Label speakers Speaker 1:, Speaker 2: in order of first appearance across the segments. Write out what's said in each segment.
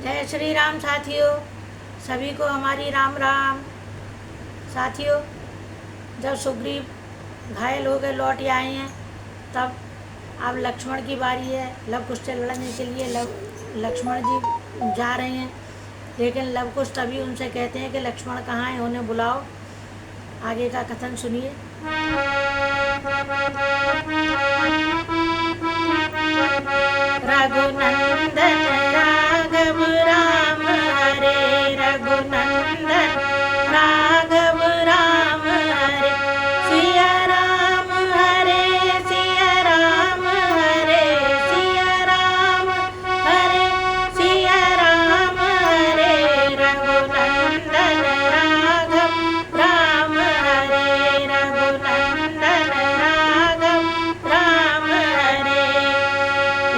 Speaker 1: जय श्री राम साथियों, सभी को हमारी राम राम। साथियों, जब सुग्रीव घायल हो गए लौट आए हैं, तब अब लक्ष्मण की बारी है। लव कुश से लड़ने के लिए लक्ष्मण जी जा रहे हैं, लेकिन लव कुश तभी उनसे कहते हैं कि लक्ष्मण कहाँ हैं, उन्हें बुलाओ। आगे का कथन सुनिए। रघुनंदन राघव राम हरे, रघुनंदन राघव राम हरे, सिया राम हरे, सिया राम हरे, सिया राम हरे, सिया राम हरे, रघुनंदन राघव राम हरे, रघुनंदन राघव राम हरे।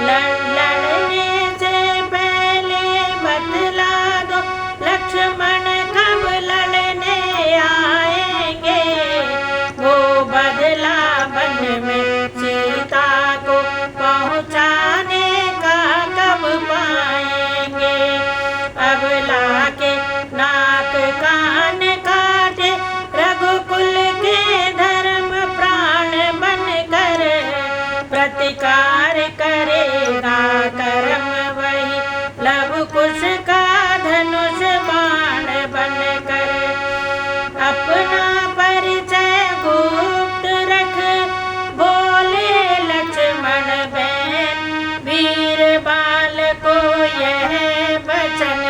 Speaker 1: लड़ने से पहले बतला दो लक्ष्मण कब लड़ने आएंगे, वो बदला बन में सीता को पहुँचाने का कब पाएंगे। अब लाके नाक कान काटे रघुकुल के धर्म प्राण बनकर, प्रतिकार करेगा कर्म वही लव कुश का धनुष बाण बनकर। अपना परिचय गुप्त रख बोले लक्ष्मण बहन, वीर बाल को यह वचन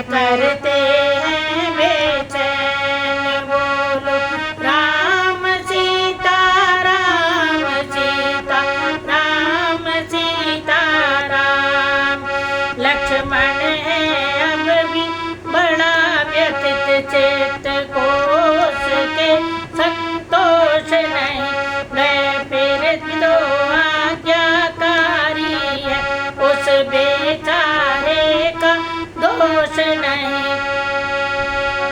Speaker 1: करते हैं बेचैन। बोलो राम सीता, राम सीता, राम सीता राम। लक्ष्मण है अब भी बड़ा व्यथित चित्त को उसके संतोष नहीं, मैं फिर तो आज्ञाकारी है, उस बेचारे का दोष नहीं।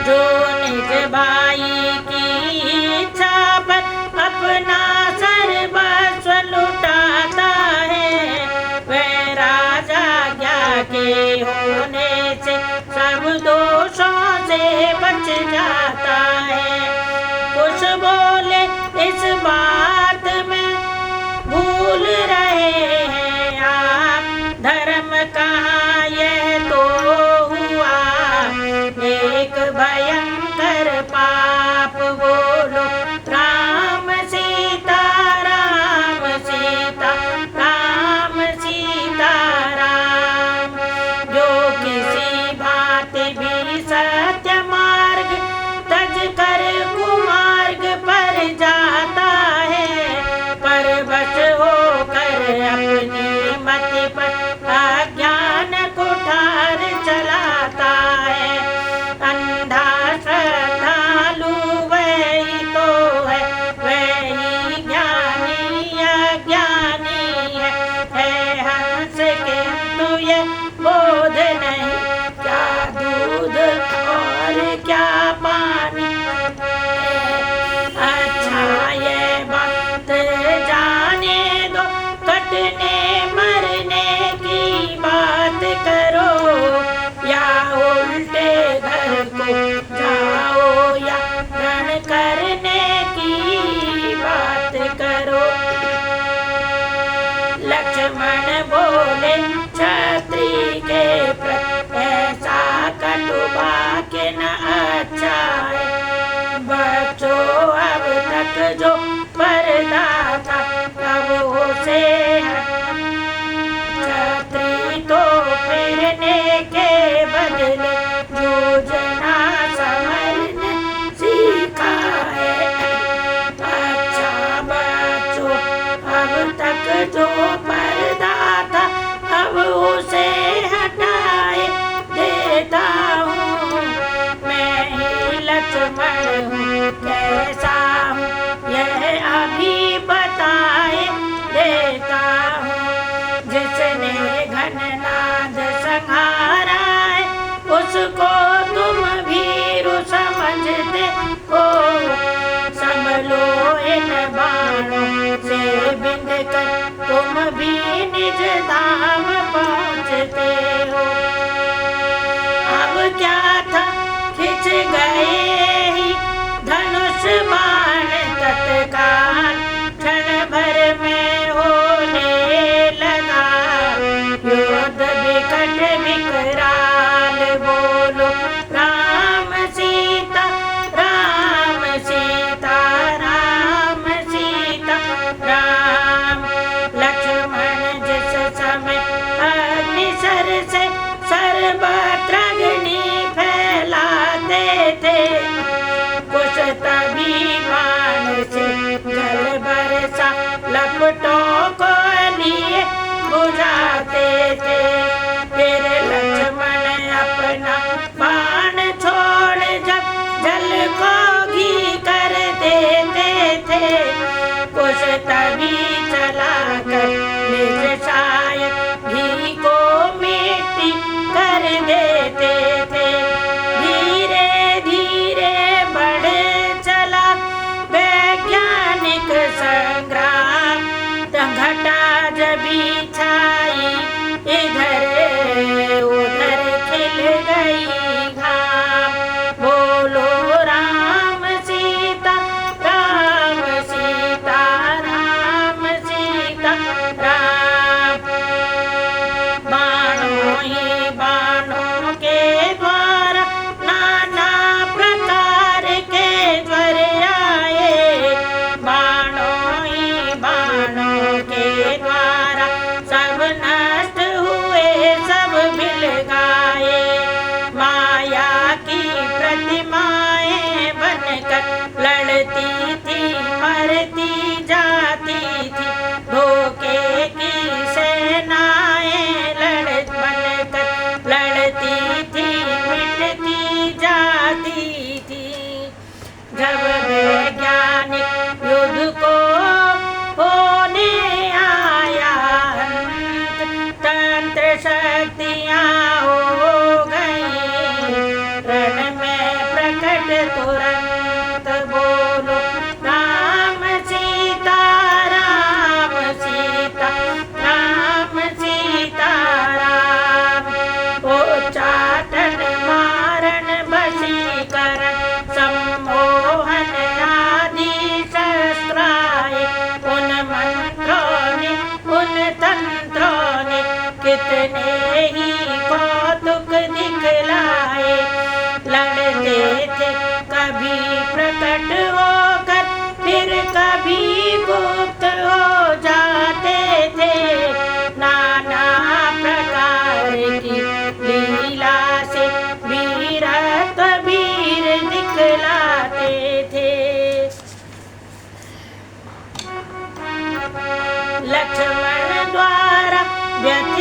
Speaker 1: जो निज भाई की इच्छा पर अपना सर्वस्व लुटाता है, वह राजा ज्ञा के होने से सब दोषों से बच जाता है। कुछ बोले इस बात में भूल रहे हैं आप, धर्म कहाँ यह तो हुआ एक भयंकर पाप। बोलो राम सीता, राम सीता, राम सीता राम। जो किसी भांति भी सत्य मार्ग तज कर कुमार्ग पर जाता है, परवश होकर अपनी मति पर अज्ञान कुठार चलाता है। अंधा श्रद्धालु वही तो है, वही ज्ञानी अज्ञानी है हंस किंतु ये बोध नहीं, क्या दूध और क्या पानी। अच्छा ये बात जाने दो, कटने मरने की बात करो, या उल्टे घर को जाओ, या रण करने की बात करो। लक्ष्मण बोले क्षत्रिय के प्रति ऐसा कटु वाक्य न अच्छा है। बच्चों अब तक जो पर्दा था अब उसे क्षत्रिय तो फिरने के बदले योजना समरने सीखा है। अच्छा बच्चों अब तक जो पर्दा था अब उसे हटाए देता हूँ, मैं ही लक्ष्मण हूँ, कैसा हूँ यह अभी बताए देता हूँ। जिसने घननाद संहारा है उसको तुम भीरु समझते हो, संभलो इन बाणों से बिंद कर तुम भी निज धाम पहुँचते हो। था खिंच गए ही धनुष बाण तत्काल क्षण भर में होने लगा युद्ध विकट विकराल बोलो राम सीता राम सीता राम सीता राम। लक्ष्मण जिस समय अग्निसर से सर्वत्र अग्नि फैलाते थे कुछ तभी बाण से जल बरसा लपटों को लिए बुझाते थे फिर लक्ष्मण अपना बाण छोड़ जब जल को घी कर देते थे कुछ तभी चलाकर निज शायद घी को मिट्टी कर देते थे धीरे धीरे बढ़ चला वैज्ञानिक संग्राम घटा जबी छाई इधर उधर खिल गई घाम बोलो राम सीता राम सीता राम सीता राम। बाणों ही बाणों के द्वारा नाना प्रकार के ज्वर आए बाणों ही बाणों के द्वारा सब नष्ट हुए सब मिल गए माया की प्रतिमाएं बनकर लड़ती थी मरती जाती थी धोखे की सेनाएं बनकर लड़ती थी मिटती जाती थी जब वैज्ञानिक युद्ध को होने आया तंत्र शक्तियां हो गई रण में प्रकट तुरंत बोलो राम सीता राम सीता राम सीता राम। उच्चाटन मारण वशीकरण सम्मोहन आदि शस्त्राए उन मंत्रों ने उन तंत्रों ने कितने ही कौतुक दिखलाए लड़ते थे कभी प्रकट होकर फिर कभी गुप्त हो जाते थे नाना प्रकार की लीला से वीरत्व वीर दिखलाते थे। लक्ष्मण द्वारा व्यथ